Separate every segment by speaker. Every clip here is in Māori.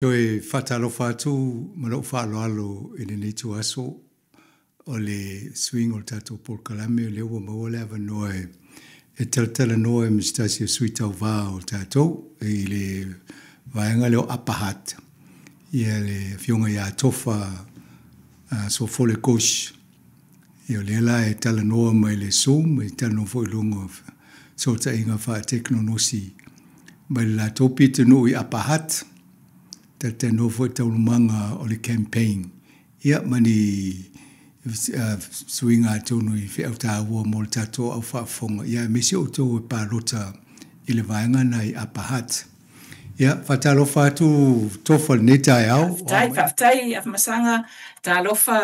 Speaker 1: Toi whatalo whātu malo whāloalo e nei tu aso o le swing o tatou polkalame o le ua maua le ava noa e talatala noa e mistasi o sui tau wā o tatou e le vaenga leo apahat ia le fionga ia tofa so fole kosh ia le la e tala noa mai le zoom e tala noa fo ilungo so ta inga wha teknonosi mai la topi te no i apahat te no foi tau manga o le campaign ia mani swinga tonu i fe auta ua mo le tato au whaafonga ia misi o tau e pālota i le vaenga nei apahat ia whatalo whātu tofa le neta e au
Speaker 2: Whaftai masanga ta lofa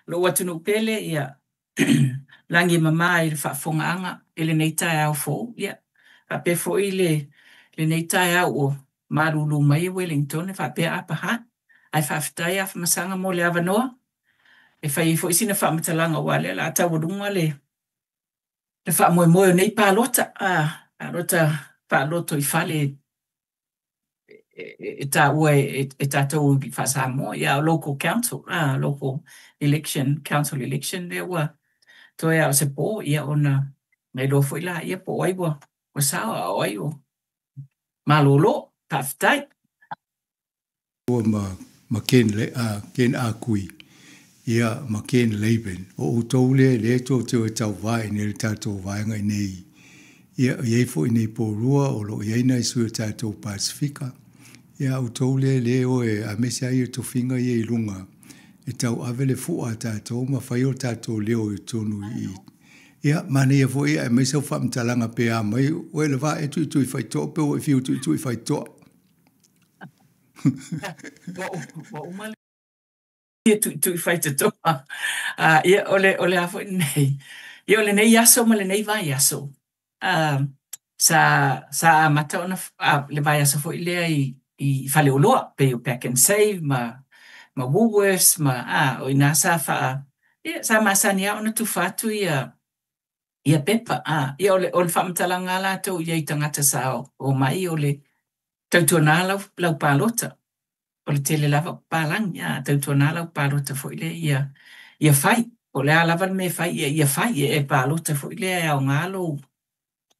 Speaker 2: lo watunu pele ia langi mama i le whaafonga anga i le neita e au fo ia pe fo i le neita e au o marulu mai Wellington e whape apahat ai whaftai masanga mo le avanoa e whai fo isina whamatalanga wale la ata wadunga le whaamoe moe nei pālota pāloto i whale e tātou i whasamo ia local council local election council election le ua toi au se po ia ona mai lo foi la ia po ai wa sao ai o malolo taftai
Speaker 1: ma ken a kui ia ma ken leiben o tole le to te tau vai nei tatou vaenga nei ia ia fo nei po rua o lo ia nei su tatou Pasifika ia o tole le o e a mesi ai to finga ia lunga e tau avele fu a tatou ma fai o tatou leo i tonu i ia mane ia fo ia me se fa mtalanga pe a mai o le va e tu fai to pe o fiu tu fai to
Speaker 2: tu fai to ia ole a fo nei ia ole nei aso ma le nei vai aso sa mata ona le vai aso fo ile i fale oloa pe o pack and save ma Woolworths o ina sa fa ia sa masania ona tu fatu ia pepa ia ole whamtalanga la tau ia i tangata sa o mai ole tautona lau pālota ole tele lava pālang tautona lau pālota fo ile ia fai ole a lava me fai ia fai e pālota fo ile au ngalo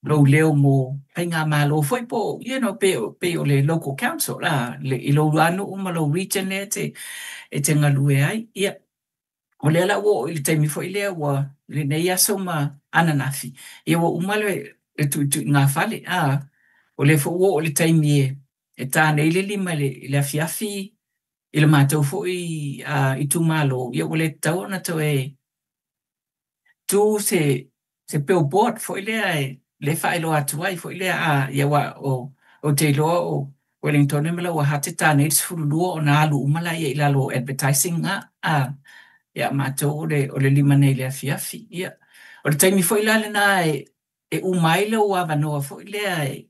Speaker 2: lo leo mo painga malo foi po pe ole local council i lo anu uma lo region le te ngalue ai ia ole la wo i te mi foi le wa le nei aso ma ananafi ia wo uma le tu nga fale ole fo wo ole te mi e ta nei le lima le afiafi i le matou fo i tu malo ia ole tau na to tu se billboard fo le failo atu ai fo ia wa o te loa o Wellington e mala wa hate ta nei fululu o na alu umala ia ila lo advertising ia matou ole lima nei le afiafi ia o le taimi fo ila le na e umai le o avanoa fo ile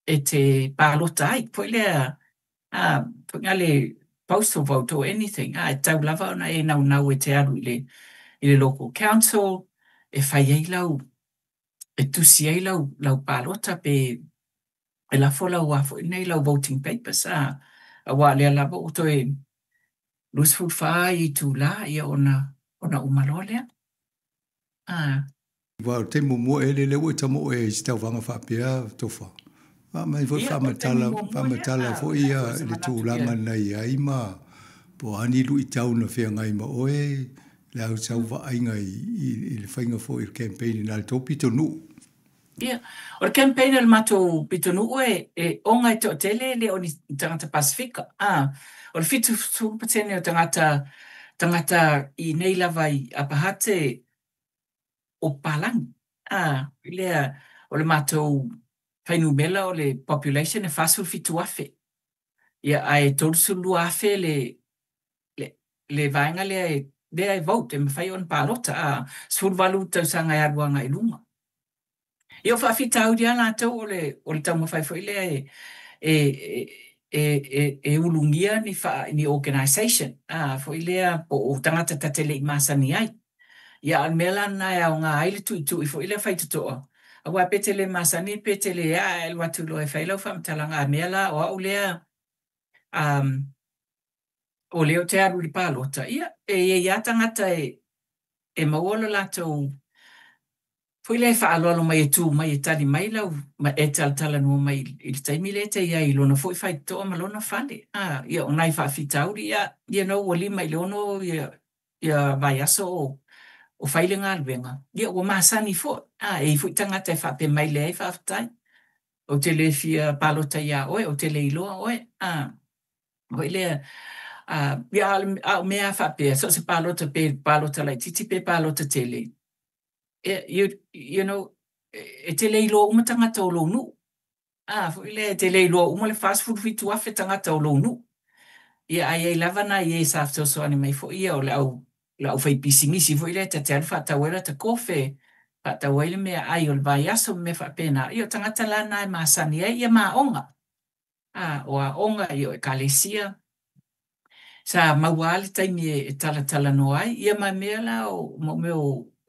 Speaker 2: e te pālota ai fo ile fo ngale postal vote or anything e tau lava ona e nau e te aru i le local council e fai ei lau e tusi ei lau pālota pe e la fola ua fo nei lau voting papers a wa le lava o toi lus food fai tu la ia ona umalolea
Speaker 1: wa te mo ele o tamo e stau vanga fa pia tofa mai foi fa matala fo ia le tu langa nei ai ma po ani lu i tau na fea ngai ma oe la u sau va ainga i le fainga fo i campaign na topi to nu
Speaker 2: ia o campaign al mato pitonu e onga i to tele le oni tangata Pasifika o le fitu su patene o tangata i nei lava i apahate o palang lea o le mato whainumela o le population e fasul fitu afe ia ai tolsu lu afe le vaenga le vote e mwhai on pālota sulvalu tau sanga e aruanga i lunga ia whawhita au dia lātou o le tau mawhai fo ile e ulungia ni organisation fo ilea po o tangata tatele i masani ai ia al mela na au ngā aile tu i fo ile whai tutoa awa petele masani petele el watu lo e whailau whamtalanga mela o au lea o leo te aru le pālota. Ia tangata e mauola lātou foi le whaaloalo mai e tū mai e tali mai lau ma e tala no mai i le taimi le te ia i lona foi whai toa ma lona whale. Ia o nai whaafitauri ia no o lima i leono ia vai aso o whaile ngā luenga. Ia o māsani fo, e foi tangata e whape mai le ai whaafitai. O te le fia pālota ia oe, o te le iloa oe. Hoi lea, ia a mea whapea, so se pālota lai, titi pe pālota te le. You know, e te lei loa uma tangata o lou nu. Foi le te lei loa uma le fast food fitu afe tangata o lou nu. Ia ai ai lavana i e sa afto so ani mai fo ia o le au fai pisingisi fo ile te alfa fatawela te kofe. Fatawela mea ai o le vai aso me fa pena. Ia tangata lana e masani ia maonga. O a onga i o e kalesia. Sa mauale taimi e tala no ai. Ia mai mea la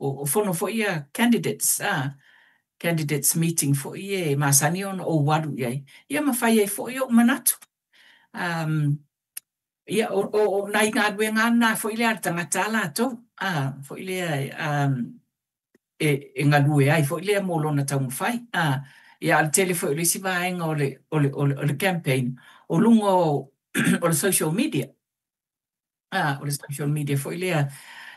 Speaker 2: o fono fo ia candidates, candidates meeting fo ia masani on o waru ia. Ia mawhai ai fo ia o manatu. Ia o nai ngā ruenga ana fo ia tangata la tau. Fo ia e ngā lue ai fo ia molona tau mwhai. Ia al tele fo ia si vaenga o le campaign. O lungo o le social media. O le social media fo ia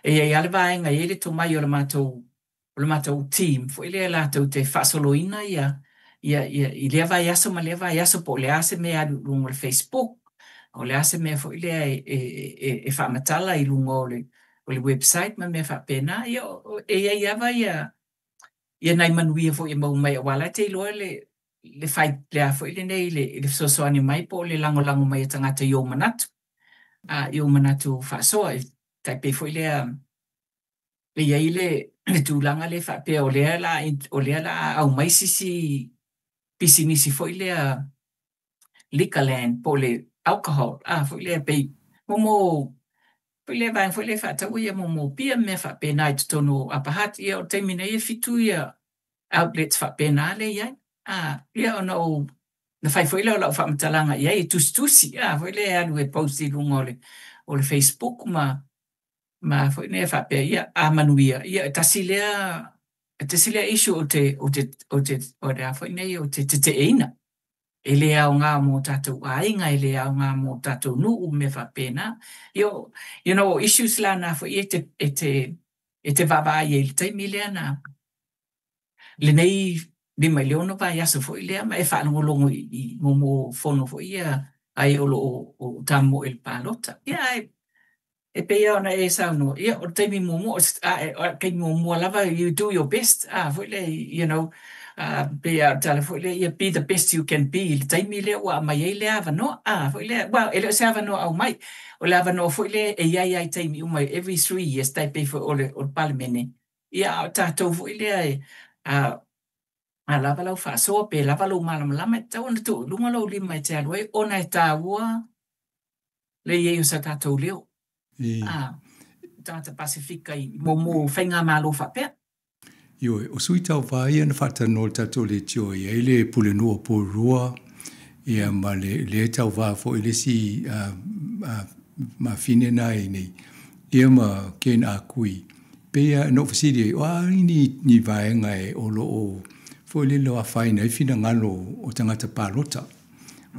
Speaker 2: e ale vaenga e le to mai o le matou team fo ile la tau te fasoloina ia i le vai aso ma le vai aso po le ase me adu lungo le Facebook o le ase me fo ile e fa matala i lungo o le website ma me fa pena ia vai ia nai manuia fo ia mau mai wala te lo le fai le fo ile nei le so ani mai po le lango mai tangata yo manatu fa so tai pe fo ile ia ile le tūlanga le whapea o lea la au mai sisi pisinisi fo lea liquor land po le alcohol. Fo lea pei momo fo lea vai fo lea whatau ia momo pia me whapea nai tutono apahat ia o teimina ia fitu ia outlets whapea nā le iai. Ia ona o na whai fo lea o lau whamatalanga iai e tusi. Fo lea anu e posti lunga o le Facebook ma foi ne fa pe ia a manuia ia tasilea issue o da foi ne o te ina ele a nga mo tatu ainga ele a nga mo tatu nu me fa pena you know issues la na foi te vava ia te milena le nei di milione va ia so foi le ma e fa no longo i mo fono foi ia ai o tamo el palota ia e pe ona e sauno ia o te mi momo ke momo lava you do your best foi le you know pe tala foi le be the best you can be te mi le wa mai le ava no foi le well ele se ava no au mai o lava no foi le e ia te mi mai every 3 years te pe foi o palmene ia ta foi le lava lau fa so pe lava lo malama ta ona tu lunga lo lima te aloi ona ta wa le ye sa ta to leo tangata Pasifika i momo whainga malo whapea.
Speaker 1: Ioi, o sui tau whaia na whatano tato le tio i eile pule nua pōrua ia ma le tau wha fo ile si ma fine nai nei ia ma ken a kui. Pea no fasiri ni vaenga e olo o fo ile loa whaina i fina ngalo o tangata pālota.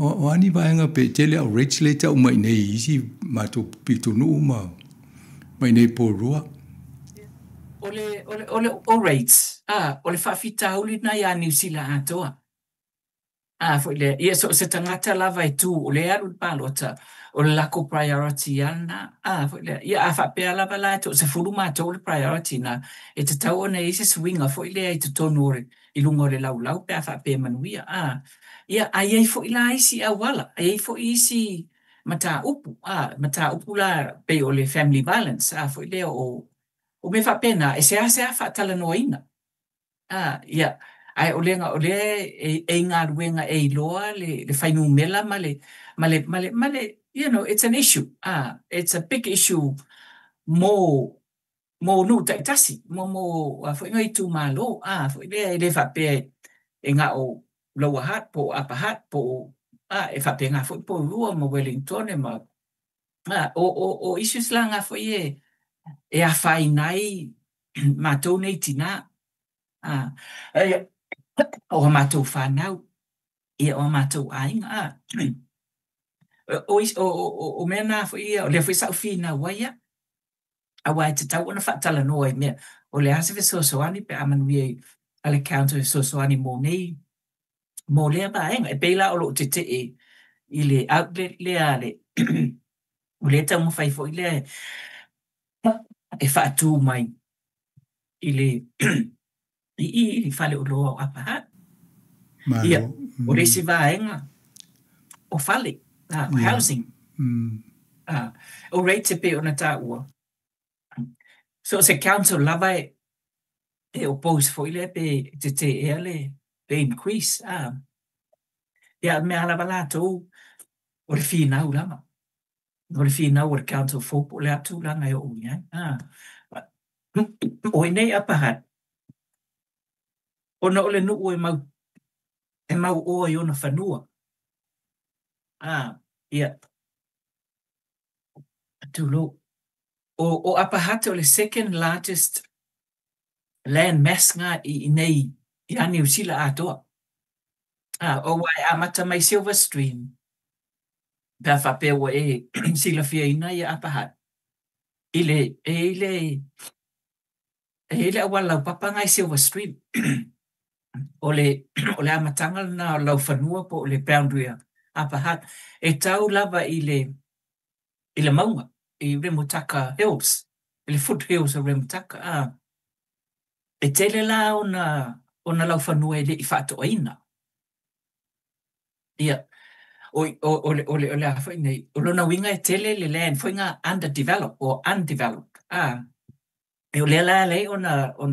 Speaker 1: O ani vaenga pe tele au reach later umai nei isi mato pitonu mai nei pōrua.
Speaker 2: O rates. O le whawhita uli na ia New Zealand atoa. Fo le, ia so se tangata lava e tū, o le aru pālota, o le lako priority ana. Fo le, ia a whapea lava la to se furu mātou le priority na, e te tau ona i se swinga, fo le ai te tonu ore, i lungo le lau, pe a whapea manuia. Ia ai fo ila isi a wala, ai fo isi mata upu la pe o le family violence, fo le o me whapena, e se a whatala noa ina. Ia, ai o le ngā ruenga e loa, le whainu mela male, you know, it's an issue. It's a big issue mo nu taitasi, mo fo inga i tū malo, fo le whapea e ngā o lower heart, po upper heart, po e whapenga fo po rua mo Wellington ma o issues la ngā fo e a whai nai mātou nei tina o mātou whanau o mātou ainga o mena fo o le fo sa fina waia a wai te tau ona whaatala noa mea o le ase fe sosoani pe amanuia ale counter sosoani mo nei mo lea baenga e peila o lo te i le outlet lea le o le tau mo fai fo i le e whaatu mai i le i fale o loa o apahat ia o le si vaenga o fale housing o rei te pe ona tā ua so se council lava e oppose fo i le pe te ele pe increase ia me ala wala tau o le whinau lama o le whinau o le council folk o le atu langa e o unia o i nei apahat ona o le nuu e mau oa i ona whanua ia tulo o apahata o le second largest land mass nga i nei i ani usila atoa o wai amata mai Silver Stream pa whapea e sila fia ina i apahat ele awalau papanga i Silver Stream o le amatanga na lau whanua po o le boundary apahat e tau lava i le maunga i Remutaka Hills i le foothills o Remutaka e tele la ona lau whanua i le i whaatoaina ia o le hawhai nei o lona winga e tele le land whainga underdeveloped or undeveloped e o le la lei ona o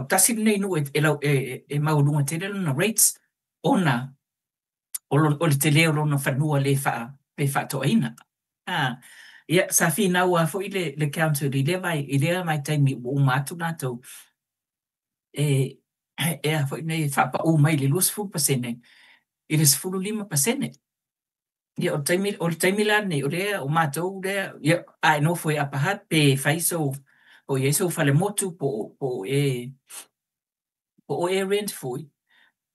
Speaker 2: tasi nei nu e maurunga tele lona rates ona o le tele o lona whanua le whaatoaina ia sa fina ua fo i le counter i le mai taimi o matu nato e a fo nei whapa o mai le 2% i le 5%. Ia o taimi la nei o rea o mātou rea ia ai no foi apahat pe faiso o yeso fale motu po e rent foi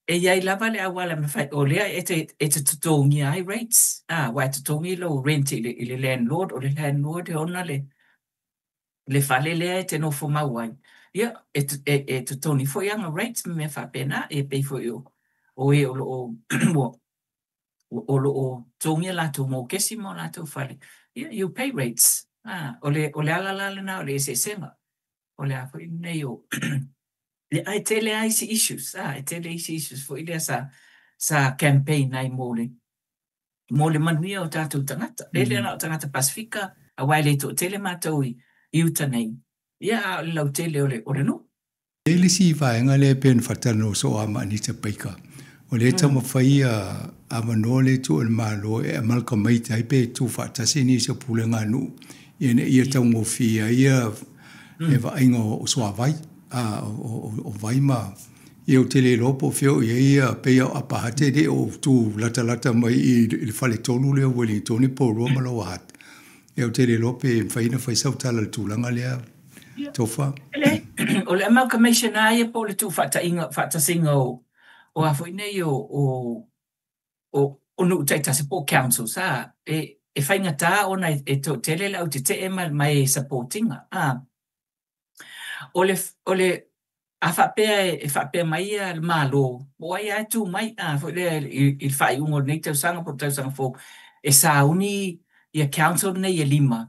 Speaker 2: e ia lava le awala me fai o lea e te tutongi ai rates wai tutongi lo rent i le landlord o le landlord e ona le fale lea e te no fo mawai ia e tutoni foi anga rates me fa pena e pe foi o lo tongi la tu mo kesimo la tu fale you pay rates o le ala na o le se sema o le afo nei o le ai tele ai si issues ai tele si issues fo ile sa campaign ai mole manuia o tatu tangata ele na tangata Pasifika a waile to tele matoi iuta nei ia lau tele o le no
Speaker 1: ele si vaenga le pen fatano so ama ni te paika o le tama fai a manole tu el malo e malka mai tai pe tu fata sini se pulenga nu ia tau mo fia ia e va ingo o so vai o vai ma ia o tele lopo fio ia pe a pahate de o tu lata mai i le fale tonu le Wellington po Roma lo hat ia o tele lope fai na fai sau tala tu langa le tofa
Speaker 2: o le amalgamation ai po le tu fata singo o a foi nei o nu tai tasi po council sa e whainga tā ona e to tele lau te mai supportinga o le a whapea mai le malo o ai atu mai foi le i whai ungo nei tau sanga po tau sanga fo e sauni i a council nei e 5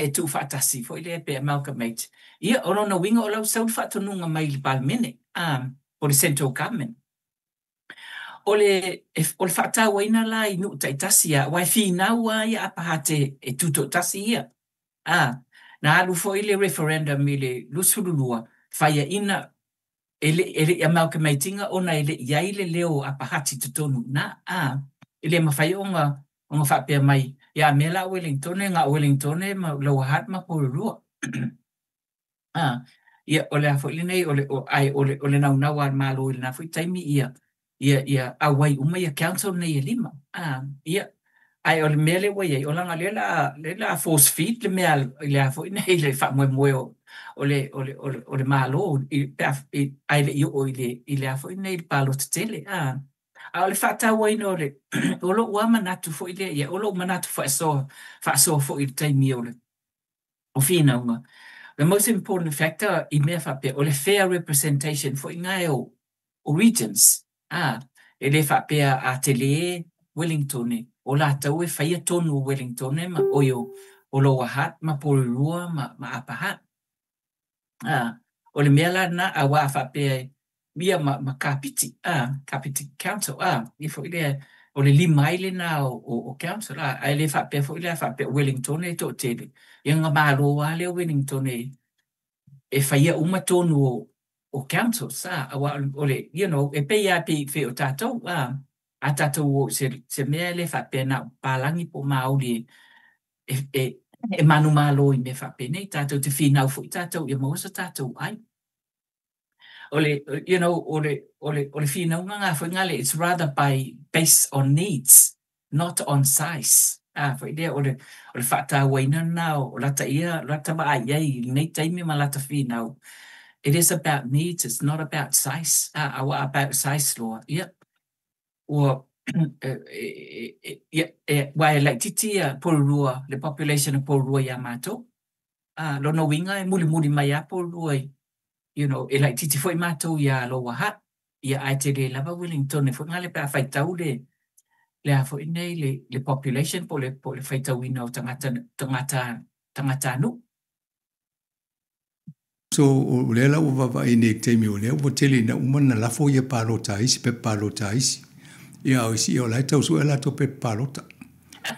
Speaker 2: e tu whatasi foi le pe amalgamate ia ono na winga o lau sau whatonunga mai li palmene o le central government o le whatau ina la i nu tai tasi wai whina ua ia apahate e tuto tasi ia na alu foi le referendum i le lusululua whaia ina ele amalgamatinga ona ele iai le leo apahati tutonu na ele mawhai onga whapea mai ia mela Wellington nga Wellington ma loa hat ma porurua ia ole a foi nei ole nau al malo ile na foi taimi ia ia awai uma ia council nei lima ia ai o le mea le wai ai o langa le la force feed le mea le a foi nei le fa mo o le malo ai le o le a foi nei palo tele a le fa ta wai no le o lo wa manatu foi le ia o lo manatu fa so foi le taimi o fina unga. The most important factor I mea fa pe o le fair representation foi ngai o regions e le fa pe a tele Wellington o la tau e faia tonu Wellington ma o lo wahat ma Porirua ma Apahat o le mea la na a wa fa pe mia ma Kapiti Council I foi le o le lima ile na o council ai le fa pe foi le fa pe Wellington e to tele ia nga malo wa le Wellington e faia uma tonu o council o le e pe ia pe fe o tatou a tatou se mea le fa pe na palangi po maoli e manu malo I me fa pe nei tatou te finau fo tatou ia mo sa tatou ai o le finau nga fo ngale it's rather based on needs not on size fo idea o le fa ta waina na o lata ba ai nei taimi ma lata finau. It is about needs. It's not about size. About size law. Yep. Or why like titia Porirua, the population of Porirua Yamato. Lono winga muli maya Porirua. Like titi foi mato ya lo wahat. Ya aitele lava Wellington foi ngale pa faitau le a foi nei le population po le faitau ina o tangata nu.
Speaker 1: So o le la uva va ine temi o le o tele na umana la fo ia palota isi pe palota isi ia o isi o la tau su ela to pe palota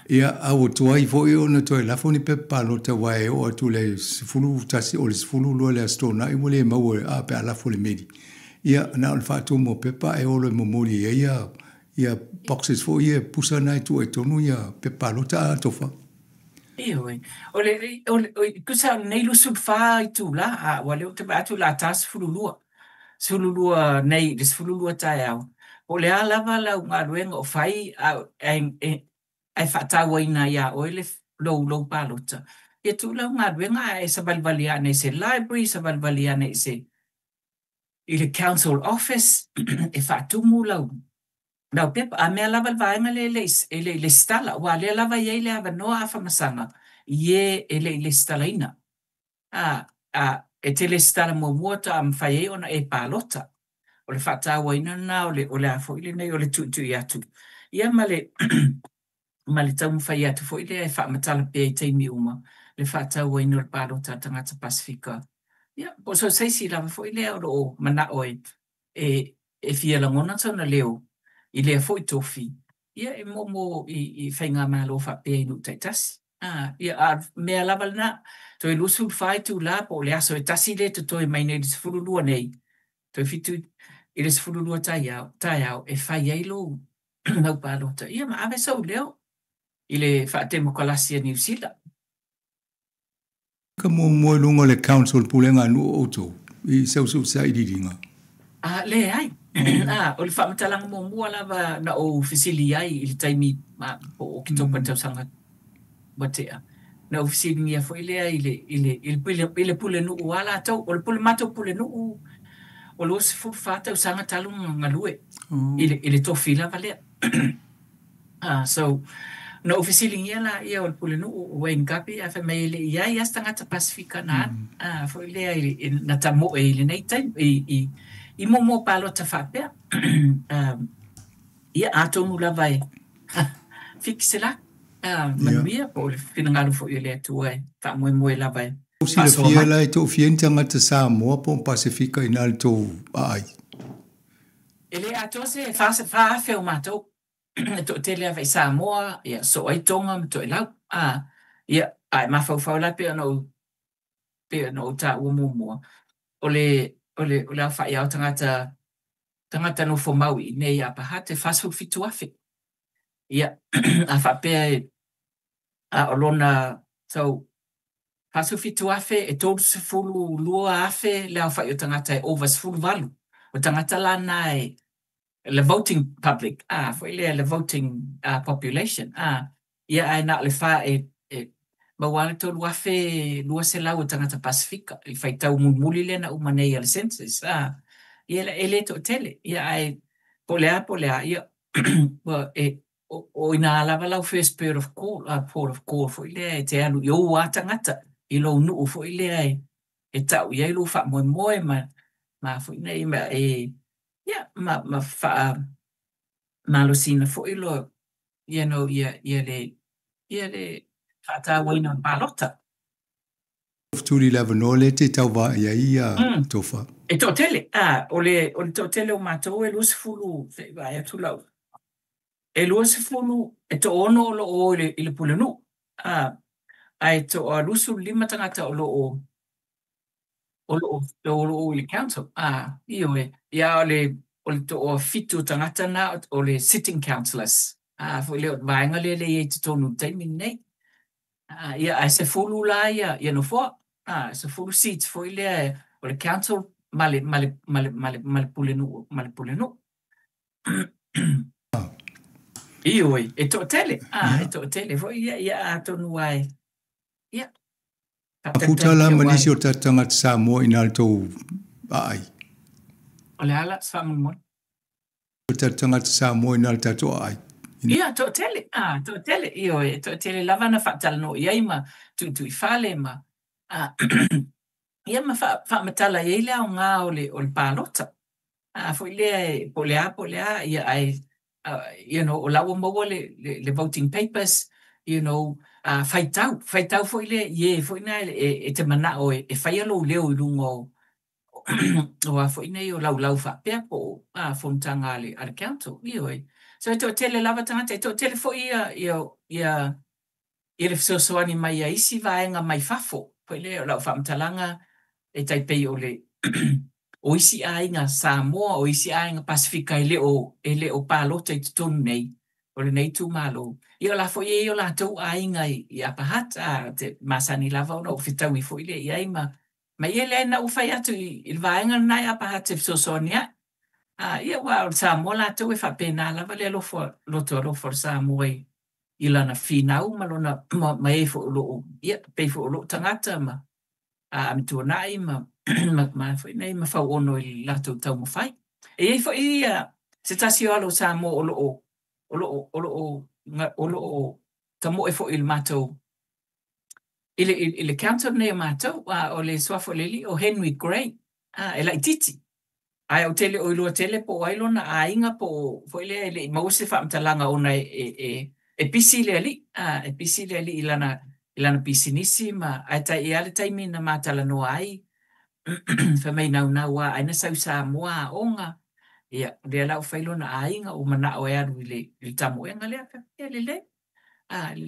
Speaker 1: ia a o tua I fo io na to la fo ni pe palota wa e o tu le fulu tasi o le fulu lo le stona I mo le ma o a pe ala fo le medi ia na o fa tu mo pe pa e o le mo moli ia boxes fo ia pusa na tu e tonu ia pe palota to fa
Speaker 2: kusa nei lusul fa I tu la wale o te atu la tas fululua nei des fululua tai au o le alava la unga ruenga o fai ai fatawa ina ia o le lo palota e tu la unga ruenga e sa valvaliane se library sa valvaliane se I le council office e fatumu Now, Pip, a mea lava vaenga le stala, wa le lava ye le ava noa afa masanga, ye le stala ina. E te le stala mo muata am faye ona e palota. O le fata wa ina na, o le afo ile nei, o le tu I atu. Ia ma le tamu faye atu fo ile e fa matala pe te mi uma, le fata wa ina le palota tangata Pasifika. Ia, po so seisi lava fo ile o mana oe, e fia la ngona tau na leo, I lea foi tofi. Ia e momo I whainga malo wha pēi nu tai tasi. Ia a mea lava na, toi lusul whai tu la po le aso e tasi le to toi mai nei se furulua nei. Toi fitu I le se furulua tai au e whai eilo nau palota. Ia ma ave sau leo I le wha te mokalasi a New Zealand.
Speaker 1: Ka mo lunga le council pulenga nu oto I sau sa I diringa.
Speaker 2: Le ai. O le whaamatalanga mo mua lava na o fisili ai I le taimi o ki tōpa tau sanga batea. Na o fisili ngia fo ilea I le pule nuu ala tau, o le pule mato pule nuu, o lo se fu whātau sanga talu ngalue. I le tofi lava lea. So, na o fisili ngia la ia o le pule nuu, o Wayne Gapi, a whamei le iai as tangata Pasifika na fo ilea na tamo e le nei taimi, I momo palota whapea. Ia atomu lava e. Fixela. Manuia po le whinangaru fo I le atua e. Whamoe lava e.
Speaker 1: O sila fia la e tō fientanga te Samoa po Pasifika I nal tō ai.
Speaker 2: E le atua se whaafeo mātou. Tō te lea vai Samoa. Ia so ai tonga ma tō e lau. Ia ai mawhau la pia no ta ua mumua. O le whai au tangata no fo maui nei a paha te whasu fitu afe. Ia, a whapea o lona tau whasu fitu afe e tōru se fulu lua afe le au whai o tangata e over se fulu walu. O tangata lana le voting public foi le voting population ia ai na le fa ma wale to lua se lau tangata Pasifika i fai tau muli le na umanei al census ia ele to tele ia ai polea ia o ina lava lau first port of call foi le te alu yo wa tangata i lo nu foi le ai tau ia lu fa moe ma foi nei ma ia ma fa malo sina foi lo ia le fata waina palota
Speaker 1: tuli lava no le te tau wa ia tofa
Speaker 2: to tele o le to tele o matou e lusi fulu fe vai atu lau e lusi fulu to ono o le pulenu ai to o lusu lima tangata o le council io ia o le to o fitu tangata na o le sitting councillors foi le vaenga le te tonu taimi nei ia ai se fulu la ia no fo se fulu seats foi le o le council male pulenu io e to tele foi ia tonu ai ia
Speaker 1: Akutala manisi o tatanga Samoa ina alto ai.
Speaker 2: O le ala Samoa.
Speaker 1: O tatanga Samoa ina alto ai.
Speaker 2: Ia to tele io to tele lavana fatala no ia ma tu I fale ma ia ma fa matala ia le nga o le palota. Foi le polea ia ai o lawa mo le voting papers faitau foi le foi na te mana o fai lo leo I lungo o foi nei o lau fa pe po fontanga al canto so to tele lava tanga to tele foi ia le so ani mai isi vaenga mai fafo foi le lau fa mtalanga tai pe o le o isi ainga Samoa o isi ainga Pasifika ele o palota I tonu nei o le nei tu malo ia la foi ia la tu ainga I apahat te masani lava no fitau I foi le ia ma ele na u fai atu I vaenga na apahat te sosonia ia wa Samoa la tu fa pena lava le lo for Samoa I lana finau malona ma e fo lo ia pe fo lo tangata ma mi tu nai ma foi nei ma fa ono I lato tau mo fai e foi se tasio alo Samoa o ka mo e fo il mato ile counter ne mato o le swafo leli o Henry Gray e la titi ai o tele o ilo tele po ai lona ainga po foi le mo se fa mtalanga ona e pisile ali e pisile ali ilana pisinisi ma ai tai e ale tai mina matala no ai fa mai na wa ai na sa moa onga ia le la fai lona ainga o mana o ia le tamo e ngale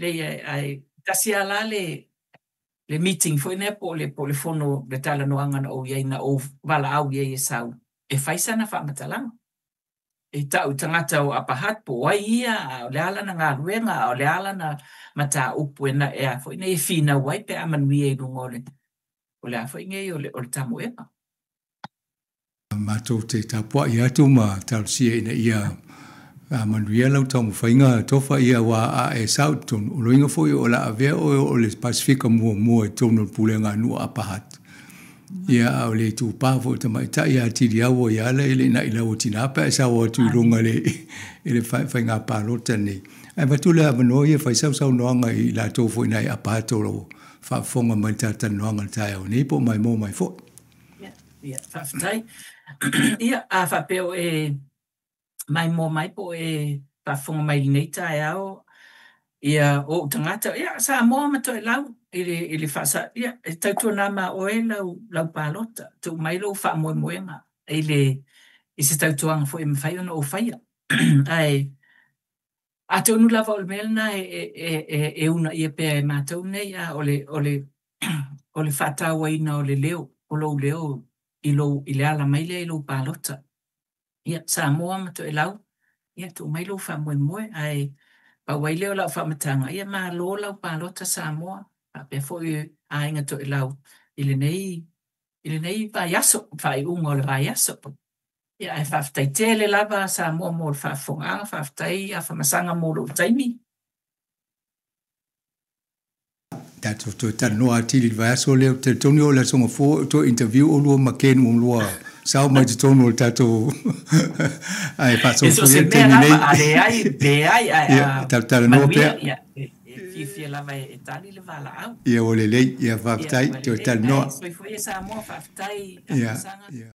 Speaker 2: le ai tasia la le meeting foi ne po le fono le tala no anga o ia na o vala au ia sau e fai sana fa matalanga e tau tangata o apahat po ai ia o le ala na ngā ruenga o le ala na mata upu e na ea foi ne e fina wai pe amanui e lungo o le a foi nge o le tamo e pa
Speaker 1: Matou te tapua I atu ma tausia ina ia manuia lau tau mawhainga tofa ia wa e sautun o loinga foi o la avea o le Pasifika mua e tono pulenga nua apahat. Ia au le tu pavo te mai ta ia tiri awo ia le ele na ila o tinapa e sawa tu runga le ele whainga palota nei. Ai watu le avano ia whai sau noanga I la tofo ina I apahat o lo whafonga mai tata noanga tae o nei po mai mo mai fo.
Speaker 2: Ia, whawhatai. Ia, a whapeo mai mō mai po whafonga mai nei tae ao. Ia, o tangata, ia, sa mō mato e lau, ili whasa, ia, tautua nā mā oe lau pālota, tu mai lau wha moenga, I se tautuanga fo mwhai ona o whaia. Ai, a te onu lava o le melna e una ia pēa e mātou nei, o le whataua ina o le leo, o lo leo, I le ala mai le lo palota. Ia, sa moa mato e lau. Ia, tu mai lo wha moe. Ai, pa wai leo lau wha matanga. Ia, ma lo lau palota sa moa. Pa pe fo a inga to e lau. Ile nei vai aso. Whai ungo le vai aso. Ia e whawhtai tele lava sa mua mo whawhonga, whawhtai a whamasanga mo lo taimi.
Speaker 1: Tato to tanoa tili vai aso leo te toni o la songa fo to interview o lua maken o lua sao mai te tono o tato ai paso
Speaker 2: Eso se me lava ai
Speaker 1: tanoa pe
Speaker 2: fia lava e tali le vala au.
Speaker 1: ia o le lei ia whaktai to tanoa
Speaker 2: Foi sa mo whawhtai a
Speaker 1: ia
Speaker 2: whamasanga.